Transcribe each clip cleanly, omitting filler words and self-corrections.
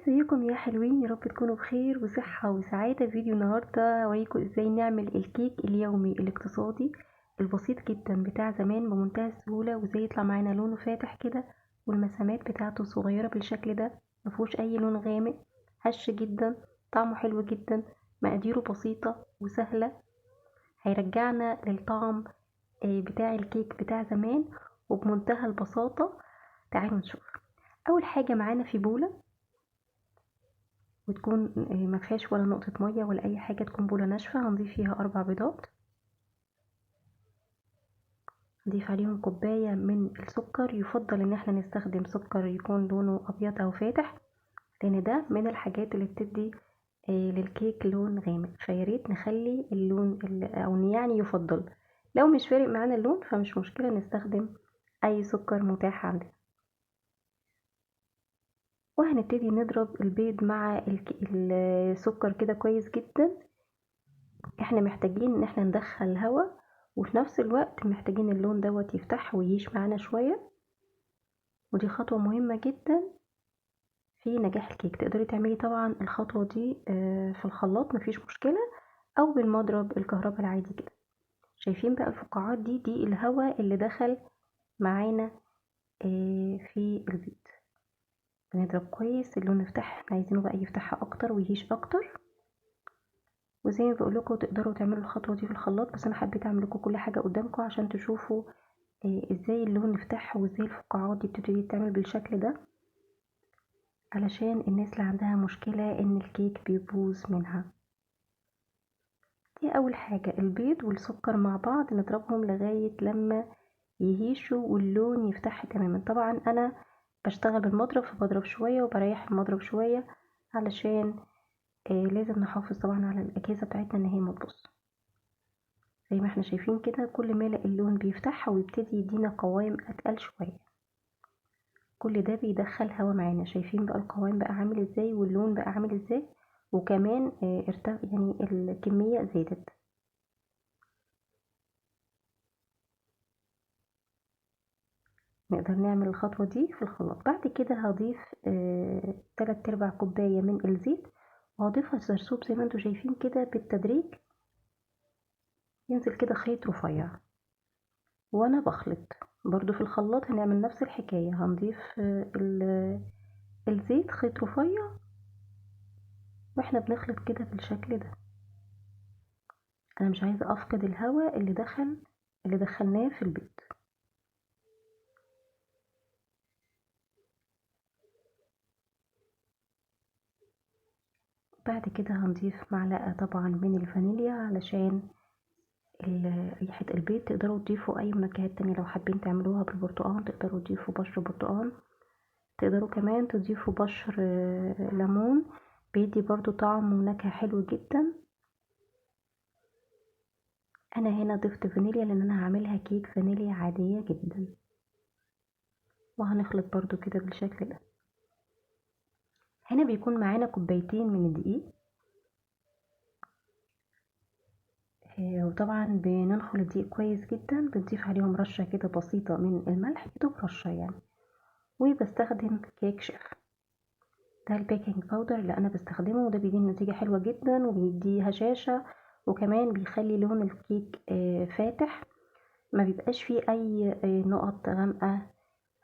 ازيكم يا حلوين؟ يا رب تكونوا بخير وصحة وسعادة. فيديو النهاردة هوريكم ازاي نعمل الكيك اليومي الاقتصادي البسيط جدا بتاع زمان بمنتهى السهولة، وازاي يطلع معانا لونه فاتح كده والمسامات بتاعته صغيرة بالشكل ده، مفهوش اي لون غامق، هش جدا، طعمه حلو جدا، مقاديره بسيطة وسهلة، هيرجعنا للطعم بتاع الكيك بتاع زمان وبمنتهى البساطة. تعالوا نشوف. اول حاجة معانا في بولة، وتكون مفيهاش ولا نقطة مية ولا أي حاجة، تكون بولة ناشفة. هنضيف فيها 4 بيضات، نضيف عليهم كوباية من السكر. يفضل ان احنا نستخدم سكر يكون لونه أبيض أو فاتح، لأن ده من الحاجات اللي بتدي للكيك لون غامق، فياريت نخلي اللون أو يعني يفضل لو مش فارق معانا اللون فمش مشكلة نستخدم أي سكر متاح عندنا. وهنبتدي نضرب البيض مع السكر كده كويس جدا. احنا محتاجين ان احنا ندخل هواء، وفي نفس الوقت محتاجين اللون دوت يفتح ويعيش معانا شوية، ودي خطوة مهمة جدا في نجاح الكيك. تقدري تعملي طبعا الخطوة دي في الخلاط مفيش مشكلة، او بالمضرب الكهرباء العادي كده. شايفين بقى الفقاعات دي الهواء اللي دخل معانا في البيض. بنضرب كويس اللون يفتح، احنا عايزينه بقى يفتحها اكتر ويهيش اكتر. وزي ما بقول لكم تقدروا تعملوا الخطوه دي في الخلاط، بس انا حبيت اعمل لكم كل حاجه قدامكم عشان تشوفوا ازاي اللون يفتح وازاي الفقاعات دي بتبتدي تتعمل بالشكل ده، علشان الناس اللي عندها مشكله ان الكيك بيبوظ منها. دي اول حاجه، البيض والسكر مع بعض نضربهم لغايه لما يهيشوا واللون يفتح تماما. طبعا انا بشتغل بالمضرب فبضرب شويه وبريح المضرب شويه، علشان لازم نحافظ طبعا على الاجهزه بتاعتنا ان هي متبوظ. زي ما احنا شايفين كده كل ما اللون بيفتح ويبتدي يدينا قوام اتقل شويه، كل ده بيدخل هوا معانا. شايفين بقى القوام بقى عامل ازاي واللون بقى عامل ازاي، وكمان يعني الكميه زادت. نقدر نعمل الخطوه دي في الخلاط. بعد كده هضيف 3/4 كوبايه من الزيت، وهضيفها سرسوب زي ما انتم شايفين كده بالتدريج، ينزل كده خيط رفيع. وانا بخلط برضو في الخلاط هنعمل نفس الحكاية، هنضيف الزيت خيط رفيع، واحنا بنخلط كده بالشكل ده. انا مش عايزة افقد الهواء اللي دخلناه في البيض. بعد كده هنضيف معلقة طبعا من الفانيليا علشان ريحة البيض. تقدروا تضيفوا اي منكهات تانية لو حابين تعملوها بالبرتقال، تقدروا تضيفوا بشر برتقال، تقدروا كمان تضيفوا بشر ليمون، بيدي برضو طعم ونكهة حلو جدا. انا هنا ضفت فانيليا لان انا هعملها كيك فانيليا عادية جدا. وهنخلط برضو كده بالشكل ده. هنا بيكون معانا كوبايتين من الدقيق، وطبعا بننخل الدقيق كويس جدا، بنضيف عليهم رشة كده بسيطة من الملح، يدوب رشة يعني. وبستخدم كيك شيف، ده البيكنج باودر اللي انا بستخدمه، وده بيديني نتيجة حلوة جدا وبيدي هشاشة، وكمان بيخلي لون الكيك فاتح، ما بيبقاش فيه اي نقط غامقة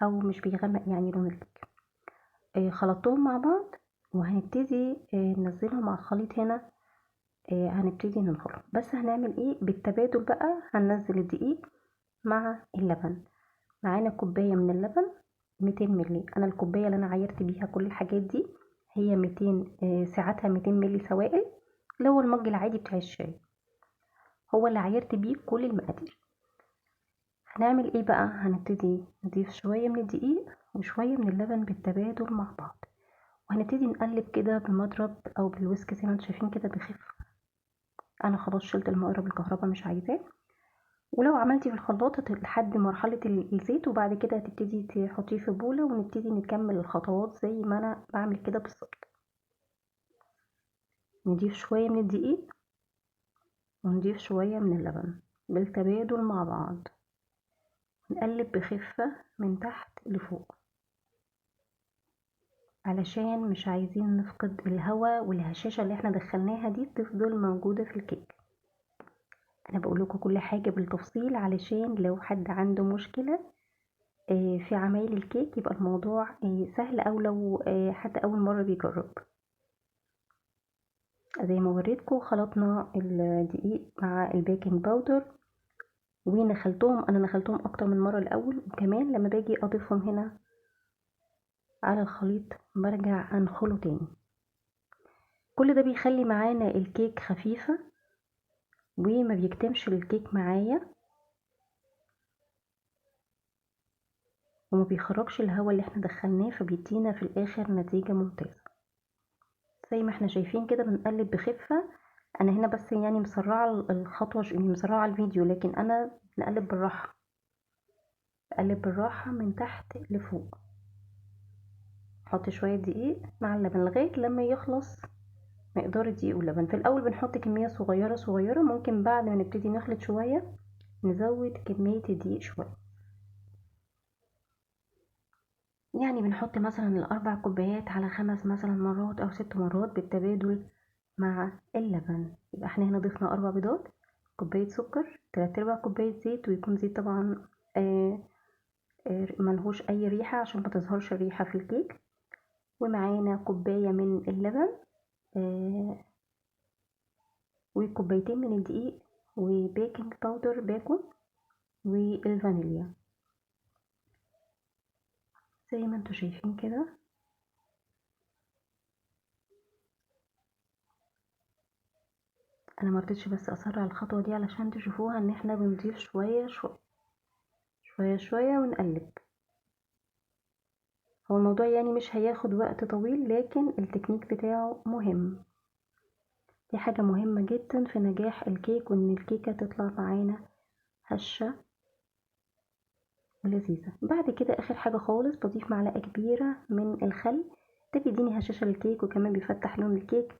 او مش بيغمق يعني لون الكيك. خلطتهم مع بعض، وهنبتدي ننزلهم على الخليط هنا. هنبتدي ننخلهم، بس هنعمل ايه بالتبادل بقى. هننزل الدقيق مع اللبن. معانا كوباية من اللبن 200 ملي، انا الكوباية اللي انا عايرت بيها كل الحاجات دي هي 200، ساعتها 200 ملي سوائل، اللي هو المج العادي بتاع الشاي، هو اللي عايرت بيه كل المقادير. هنعمل ايه بقى؟ هنبتدي نضيف شوية من الدقيق وشوية من اللبن بالتبادل مع بعض، وهنبتدي نقلب كده بمضرب او بالويسك زي ما انتم شايفين كده بخف. انا خلاص شلت المضرب الكهرباء مش عايزاه. ولو عملتي في الخلاط لحد مرحلة الزيت، وبعد كده هتبتدي تحطيه في بولة، ونبتدي نكمل الخطوات زي ما انا بعمل كده بالظبط. نضيف شوية من الدقيق ونضيف شوية من اللبن بالتبادل مع بعض، نقلب بخفة من تحت لفوق. علشان مش عايزين نفقد الهواء، والهشاشة اللي احنا دخلناها دي تفضل موجودة في الكيك. انا بقول لكم كل حاجة بالتفصيل علشان لو حد عنده مشكلة في عمايل الكيك يبقى الموضوع سهل، او لو حد اول مرة بيجرب. زي ما وريتكم خلطنا الدقيق مع البيكنج باودر ونخلتهم، انا نخلتهم اكتر من مرة الاول، وكمان لما باجي اضيفهم هنا على الخليط برجع انخله تاني. كل ده بيخلي معانا الكيك خفيفة وما بيكتمش الكيك معايا، وما بيخرجش الهواء اللي احنا دخلناه، فبيدينا في الاخر نتيجة ممتازة. زي ما احنا شايفين كده بنقلب بخفة. انا هنا بس يعني مسرعة الخطوة، يعني مسرعة الفيديو، لكن انا بنقلب بالراحة، بقلب بالراحة من تحت لفوق. نحط شوية دقيق مع اللبن لغاية لما يخلص مقدار الدقيق واللبن. في الاول بنحط كمية صغيرة صغيرة، ممكن بعد ما نبتدي نخلط شوية نزود كمية الدقيق شوية. يعني بنحط مثلا الأربع كوبايات على 5 مثلا مرات أو 6 مرات بالتبادل مع اللبن. يبقى احنا هنا ضفنا 4 بيضات، كوباية سكر، 3/4 كوباية زيت، ويكون زيت طبعا ملهوش أي ريحة عشان ما تظهرش الريحة في الكيك. ومعانا كوباية من اللبن وكوبايتين من الدقيق وبيكنج باودر باكو والفانيليا زي ما انتوا شايفين كده. انا مرضتش بس اسرع الخطوة دي علشان تشوفوها ان احنا بنضيف شوية شوية شوية شوية ونقلب. هو الموضوع يعني مش هياخد وقت طويل، لكن التكنيك بتاعه مهم. دي حاجة مهمة جدا في نجاح الكيك، وان الكيكة تطلع معانا هشة ولذيذة. بعد كده اخر حاجة خالص بضيف معلقة كبيرة من الخل، ده بيديني هشاشة للكيك وكمان بيفتح لون الكيك،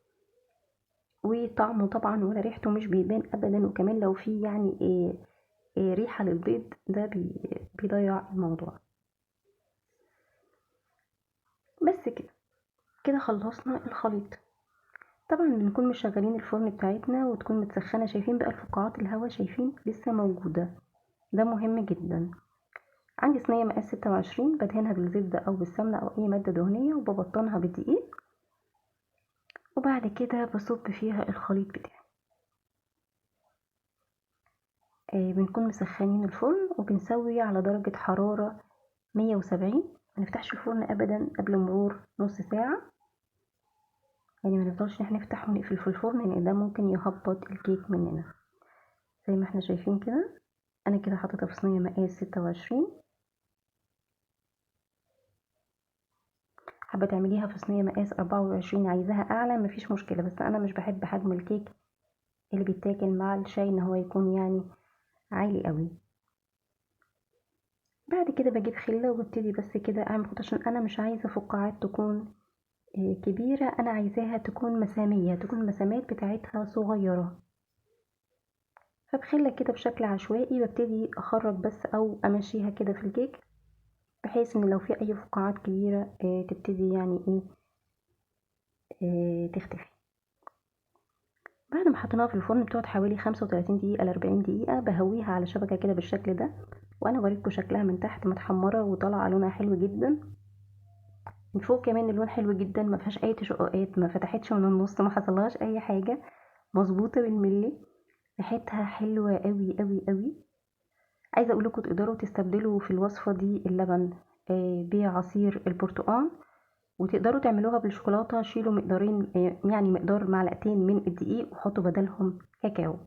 وطعمه طبعا ولا ريحته مش بيبان ابدا. وكمان لو في يعني ريحة للبيض ده بيضيع الموضوع. بس كده كده خلصنا الخليط. طبعا بنكون مشغلين الفرن بتاعتنا وتكون متسخنة. شايفين بقى فقاعات الهواء؟ شايفين لسه موجودة، ده مهم جدا. عندي صينية مقاس 26 بدهنها بالزبدة او بالسمنة او اي مادة دهنية، وببطنها بالدقيق، وبعد كده بصب فيها الخليط بتاعي. بنكون مسخنين الفرن وبنسوي على درجة حرارة 170. منفتحش الفرن ابدا قبل مرور نص ساعة، يعني منفضلش ان احنا نفتح ونقفل في الفرن لان ده ممكن يهبط الكيك مننا. زي ما احنا شايفين كده انا كده حاططها في صينية مقاس 26. حابة تعمليها في صينية مقاس 24 عايزاها اعلى مفيش مشكلة، بس انا مش بحب حجم الكيك اللي بيتاكل مع الشاي ان هو يكون يعني عالي قوي. بعد كده بجيب خلة وببتدي بس كده اعمل خطوط، عشان انا مش عايزة فقاعات تكون كبيرة، انا عايزاها تكون مسامية، تكون المسامات بتاعتها صغيرة. فبخلة كده بشكل عشوائي ببتدي اخرج بس او امشيها كده في الكيك، بحيث ان لو في اي فقاعات كبيرة تبتدي يعني تختفي. بعد ما حطيناها في الفرن بتقعد حوالي 35 دقيقة ل 40 دقيقة. بهويها على شبكة كده بالشكل ده، وانا وريتكم شكلها من تحت متحمرة وطالعة لونها حلو جدا، من فوق كمان اللون حلو جدا، ما فيهاش اي تشققات، ما فتحتش من النص، ما حصلهاش اي حاجة، مظبوطة بالملي. ريحتها حلوة قوي قوي قوي. عايزة اقول لكم تقدروا تستبدلوا في الوصفة دي اللبن بعصير البرتقال، وتقدروا تعملوها بالشوكولاتة. شيلوا مقدارين يعني مقدار معلقتين من الدقيق وحطوا بدلهم كاكاو.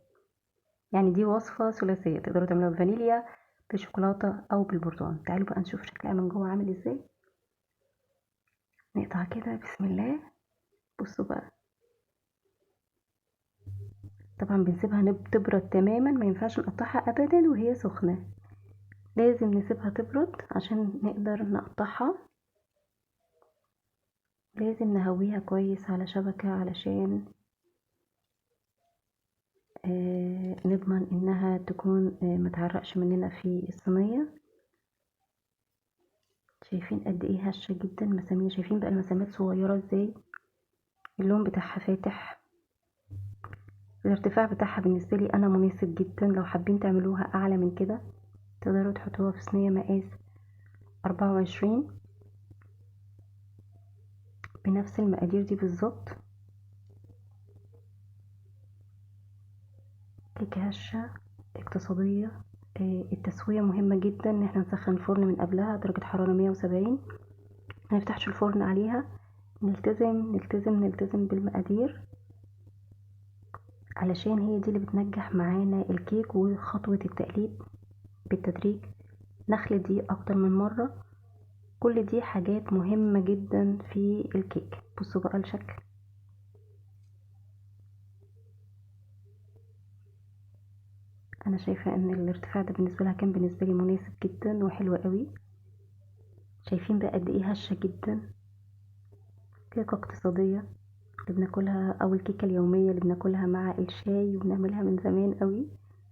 يعني دي وصفة ثلاثية، تقدروا تعملوها بفانيليا بالشوكولاتة او بالبرتقال. تعالوا بقى نشوف شكلها من جوه عامل ازاي. نقطع كده بسم الله. بصوا بقى، طبعا بنسيبها تبرد تماما، ما ينفعش نقطعها ابدا وهي سخنة، لازم نسيبها تبرد عشان نقدر نقطعها. لازم نهويها كويس على شبكة علشان نضمن انها تكون متعرقش مننا في الصينية. شايفين قد ايه هشة جدا مسامير، شايفين بقى المسامات صغيرة ازاي، اللون بتاعها فاتح، الارتفاع بتاعها بالنسبة لي انا مناسب جدا. لو حابين تعملوها اعلى من كده تقدروا تحطوها في صينية مقاس 24 بنفس المقادير دي بالظبط. كيكة هشة اقتصادية. التسوية مهمة جدا، ان احنا نسخن الفرن من قبلها درجة حرارة 170، منفتحش الفرن عليها، نلتزم بالمقادير علشان هي دي اللي بتنجح معانا الكيك. وخطوة التقليب بالتدريج، نخلط دي اكتر من مرة، كل دي حاجات مهمة جدا في الكيك. بصوا بقى الشكل، انا شايفة ان الارتفاع ده بالنسبة لها كان بالنسبة لي مناسب جدا وحلو قوي. شايفين بقى قد ايه هشة جدا، كيكة اقتصادية اللي بناكلها، او الكيكة اليومية اللي بناكلها مع الشاي وبنعملها من زمان قوي،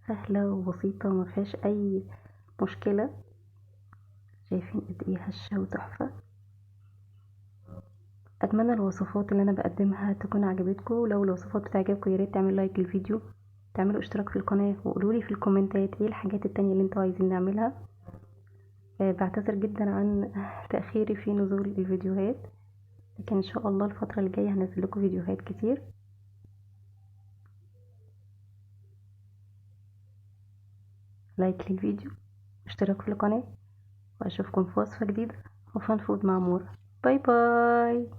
سهلة وبسيطة وما فيهاش اي مشكلة. شايفين قد ايه هشة وتحفة. اتمنى الوصفات اللي انا بقدمها تكون عجبتكم. لو الوصفات بتعجبكم ياريت تعملوا لايك للفيديو، تعملوا اشتراك في القناة، وقولولي في الكومنتات ايه الحاجات التانية اللي انتوا عايزين نعملها. بعتذر جدا عن تأخيري في نزول الفيديوهات، لكن ان شاء الله الفترة اللي جاية هنزل لكم فيديوهات كتير. لايك للفيديو، اشتراك في القناة، واشوفكم في وصفة جديدة وفان فود مع مورا. باي باي.